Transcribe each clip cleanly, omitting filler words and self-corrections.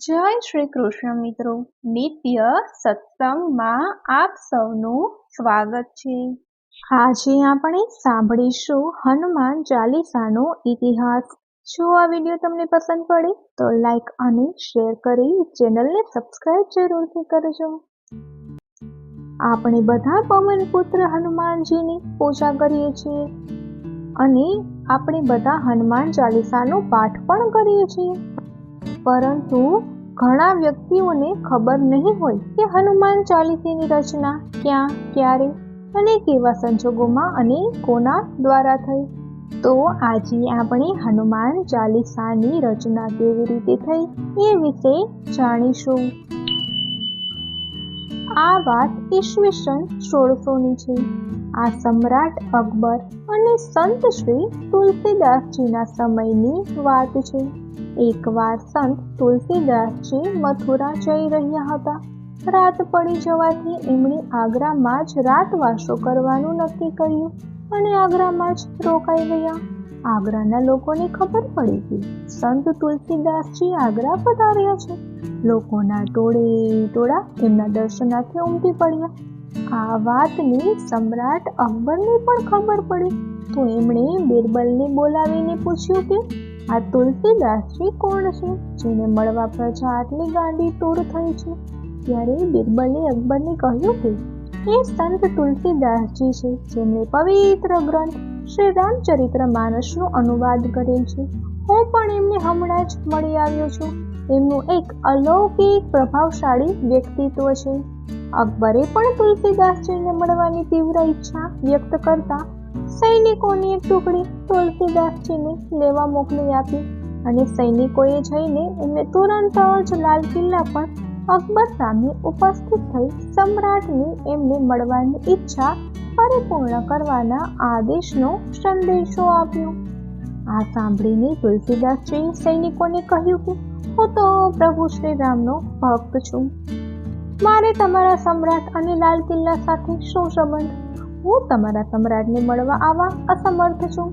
જય શ્રી કૃષ્ણ મિત્રો, નિત્ય સત્સંગમાં આપ સૌનું સ્વાગત છે। આજે આપણે સાંભળીશું હનુમાન ચાલીસાનો ઇતિહાસ। જો આ વિડીયો તમને પસંદ પડે તો લાઈક અને શેર કરી ચેનલને સબસ્ક્રાઇબ જરૂરથી કરજો। આપણે બધા પવનપુત્ર હનુમાનજીની પૂજા કરીએ છીએ અને આપણે બધા હનુમાન ચાલીસાનો પાઠ પણ કરીએ છીએ, પરંતુ ઘણા વ્યક્તિઓને ખબર નહીં હોય કે હનુમાન ચાલીસાની રચના ક્યાં, ક્યારે અને કેવા સંજોગોમાં અને કોના દ્વારા થઈ। તો આજે આપણે હનુમાન ચાલીસાની રચના કેવી રીતે થઈ એ વિશે જાણીશું। આ વાત ઈસવીસન 1600ની છે। આ સમ્રાટ અકબર અને સંત શ્રી તુલસીદાસજીના સમયની વાત છે। એકવાર સંત તુલસીદાસજી મથુરા જઈ રહ્યા હતા। રાત પડી જવાથી એમણે આગ્રામાં જ રાતવાસો કરવાનું નક્કી કર્યું અને આગ્રામાં જ રોકાઈ ગયા। આગ્રાના લોકોને ખબર પડી કે સંત તુલસીદાસજી આગ્રા પધાર્યા છે। લોકોના ટોળા એમના દર્શનાર્થે ઉમટી પડ્યા। આ વાતની સમ્રાટ અકબરને પણ ખબર પડી તો એમણે બિરબલને બોલાવીને પૂછ્યું કે આ તુલસીદાસજી કોણ છે, જેને મળવા પ્રજા આટલી ગાંડી તૂર થઈ છે। ત્યારે બિરબલે અકબરને કહ્યું કે એ સંત તુલસીદાસજી છે, જેમણે પવિત્ર ગ્રંથ શ્રી રામચરિત્ર માનસનો અનુવાદ કરેલ છે। હું પણ એમને હમણાં જ મળી આવ્યો છું। એમનું એક અલૌકિક પ્રભાવશાળી વ્યક્તિત્વ છે। અકબરે પણ તુલસીદાસજીને મળવાની તીવ્ર ઈચ્છા વ્યક્ત કરતા સૈનિકોની એક ટુકડી તુલસીદાસજીને લેવા મોકલી આપી અને સૈનિકોએ જઈને એમને તુરંત જ લાલ કિલ્લા પર અકબર સામે ઉપસ્થિત થઈ સમ્રાટને એમને મળવાની ઈચ્છા પરિપૂર્ણ કરવાના આદેશનો સંદેશો આપ્યો। આ સાંભળીને તુલસીદાસજીએ સૈનિકોને કહ્યું કે હું તો પ્રભુ શ્રી રામનો ભક્ત છું। મારે તમારા સમ્રાટ અને લાલ કિલ્લા સાથે શું સંબંધ? હું તમારા સમ્રાટને મળવા આવવા અસમર્થ છું।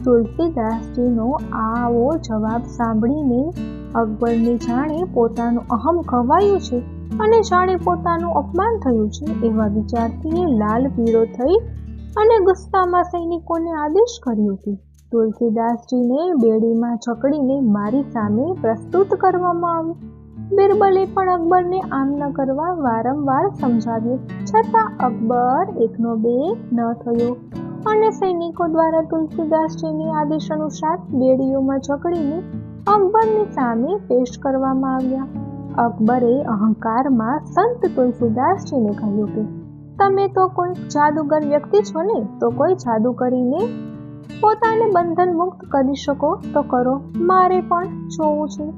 તુલસીદાસજીનો આવો જવાબ સાંભળીને અકબરને જાણે પોતાનું અહમ ખવાયું છે અને જાણે પોતાનું અપમાન થયું છે એવા વિચારથી એ લાલ પીળો થઈ અને ગુસ્સામાં સૈનિકોને આદેશ કર્યો કે તુલસીદાસજીને બેડીમાં જકડીને મારી સામે પ્રસ્તુત કરવામાં આવે। બિરબલે પણ અકબરને આમ ન કરવા વારંવાર સમજાવ્યું, છતાં અકબર એકનો બે ન થયો અને સૈનિકો દ્વારા તુલસીદાસજીની આદેશ અનુસાર બેડીઓમાં જકડીને અકબરની સામે પેશ કરવામાં આવ્યા। અકબરે અહંકારમાં સંત તુલસીદાસજીને કહ્યું કે તમે તો કોઈ જાદુગર વ્યક્તિ છો ને, તો કોઈ જાદુ કરીને પોતાને બંધન મુક્ત કરી શકો તો કરો, મારે પણ જોવું છે।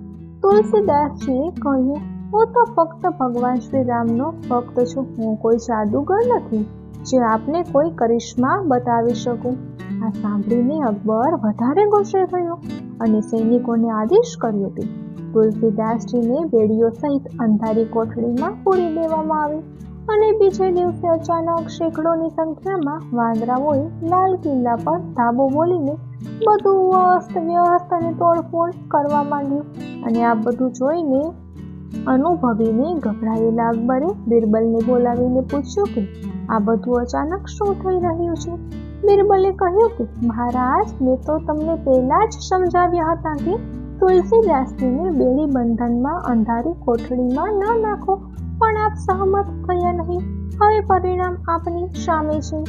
તુલસીદાસજીએ કહ્યું, હું તો ફક્ત ભગવાન શ્રી રામનો ભક્ત છું, હું કોઈ જાદુગર નથી જે આપને કોઈ કરિશ્મા બતાવી શકું। આ સાંભળીને અકબર વધારે ગુસ્સે થયો અને સૈનિકોને આદેશ કર્યો કે તુલસીદાસજીને બેડીઓ સહિત અંધારી કોઠડીમાં પૂરી દેવામાં આવે અને બીજે દિવસે અચાનક સેંકડોની સંખ્યામાં વાંદરાઓએ લાલ કિલ્લા પર ધાબો બોલીને બધું અસ્ત વ્યસ્ત અને તોડફોડ કરવા માંડ્યું। અને આ બધું જોઈને અનુભવીને ગભરાયેલા અકબરે બિરબલને બોલાવીને પૂછ્યું કે આ બધું અચાનક શું થઈ રહ્યું છે? બિરબલે કહ્યું કે મહારાજ, મેં તો તમને પહેલા જ સમજાવ્યા હતા કે તુલસીદાસજીને બેડી બંધનમાં અંધારી કોઠડીમાં ન નાખો, પણ આપ સહમત થયા નહીં। હવે પરિણામ આપની સામે છે।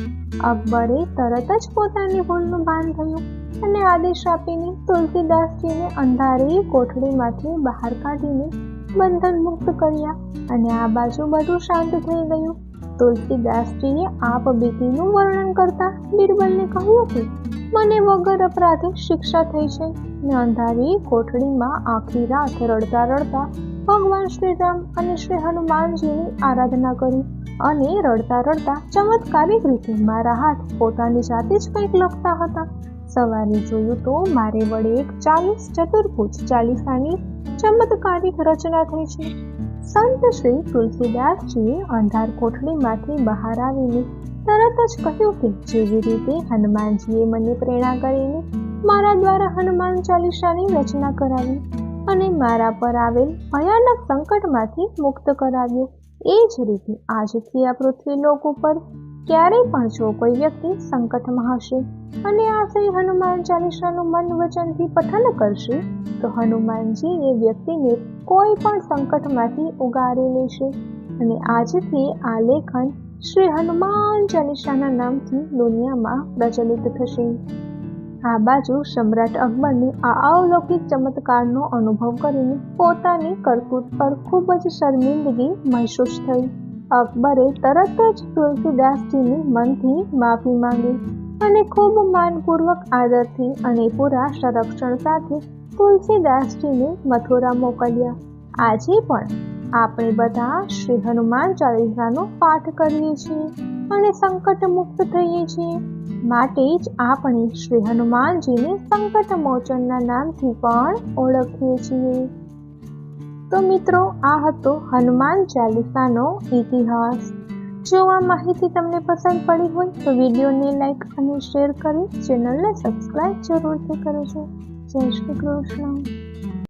અકબરે તરત જ પોતાની ભૂલનું ભાન થયું અને આદેશ આપીને તુલસીદાસજીને અંધારી કોઠડીમાંથી બહાર કાઢીને બંધન મુક્ત કર્યા અને આ બાજુ બધું શાંત થઈ ગયું। તુલસીદાસજીએ આપ બીતીનું વર્ણન કરતા બિરબલને કહ્યું કે મને વગર અપરાધે શિક્ષા થઈ છે ને અંધારી કોઠડીમાં આખી રાત રડતા રડતા ભગવાન શ્રી રામ અને શ્રી હનુમાનજીની આરાધના કરી અને રડતા રડતા ચમત્કારિક રીતે મારા હાથ પોતાની જાતે જ કંઈક લખતા હતા। સવારે જોયું તો મારે વડે એક 40 ચતુર્ભુજ ચાલીસાની ચમત્કારિક રચના થઈ છે। સંત શ્રી તુલસીદાસજીએ અંધાર કોઠડીમાંથી બહાર આવીને તરત જ કહ્યું કે જેવી રીતે હનુમાનજીએ મને પ્રેરણા કરીને મારા દ્વારા હનુમાન ચાલીસાની રચના કરાવી, અને મારા પર આવેલ ભયાનક સંકટમાંથી મુક્ત કરાવ્યો. એ જ રીતે આજથી આ પૃથ્વી લોક ઉપર ક્યારેય પણ જો કોઈ વ્યક્તિ સંકટમાં હશે અને આ શ્રી હનુમાન ચાલીસાનું મન વચનથી પઠન કરશે તો હનુમાનજી એ વ્યક્તિને કોઈ પણ સંકટમાંથી ઉગારી લેશે. અને આજથી આ લેખન શ્રી હનુમાન ચાલીસાના નામથી દુનિયામાં પ્રચલિત થશે. આ બાજુ સમ્રાટ અકબરને આ અલૌકિક ચમત્કારનો અનુભવ કરીને પોતાની કરતૂત પર ખૂબ જ શર્મિંદગી મહેસૂસ થઈ. અકબરે તરત જ તુલસીદાસજીની મનથી માફી માંગી અને ખૂબ માનપૂર્વક આદરથી અને પૂરા સંરક્ષણ સાથે તુલસીદાસજીને મથુરા મોકલ્યા. આજે પણ આપણે બધા શ્રી હનુમાન ચાલીસાનો પાઠ કરીએ છીએ અને સંકટ મુક્ત થઈએ છીએ. માટે જ આપણે શ્રી હનુમાનજીને સંકટ મોચનના નામથી પણ ઓળખીએ છીએ. તો મિત્રો, આ હતો હનુમાન ચાલીસાનો ઇતિહાસ. જો આ માહિતી તમને પસંદ પડી હોય તો વિડીયોને લાઈક અને શેર કરી ચેનલને સબસ્ક્રાઈબ જરૂરથી કરજો. જય શ્રી કૃષ્ણ.